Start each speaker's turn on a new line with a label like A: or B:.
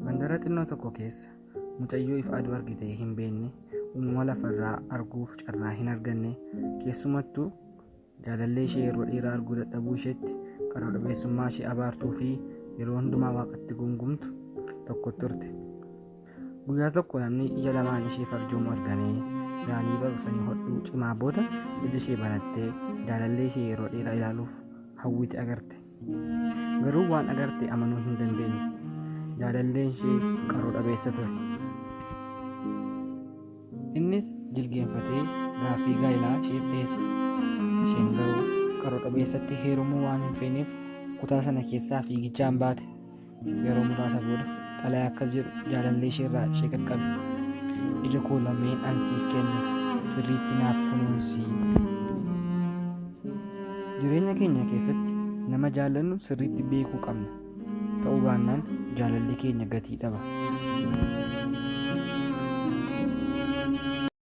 A: Mandara xinnoo tokko keessa mucayyoo ifa aduu argitee hin beekne uumama lafarraa arguuf carraa hin arganne keessumattuu jaalallee ishee yeroo dheeraa arguu dadhabuu isheetti qaroo dhabeessummaa ishee abaartuu fi yeroo hundumaa waaqatti gungumtu tokko turte. Guyyaa tokko namni ija lamaan ishee farjoomu arganii yaanii baqsanii hodhuu cimaa booda ija ishee banattee jaalallee ishee yeroo dheeraa ilaaluuf hawwite agarte. Garuu waan agarte amanuu hin dandeenye. Jaalalleen ishee qaroo dhabeessa ture. Innis jilgeenfatee gaaffii gaa'ilaa isheef dhiyeesse. Isheen garuu qaroo dhabeessatti heerumuu waan hin feeneef kutaa sana keessaa fiigichaan baate. Yeroo muraasa booda xalayaa akkas jedhu jaalallee isheerraa ishee qaqqabe. Ija koo lameen an siif kenne sirriitti naaf kunuunsi. Jireenya keenya keessatti nama jaallannu sirriitti beekuu qabna. Ta'uu baannaan jaalalli keenya gatii dhaba.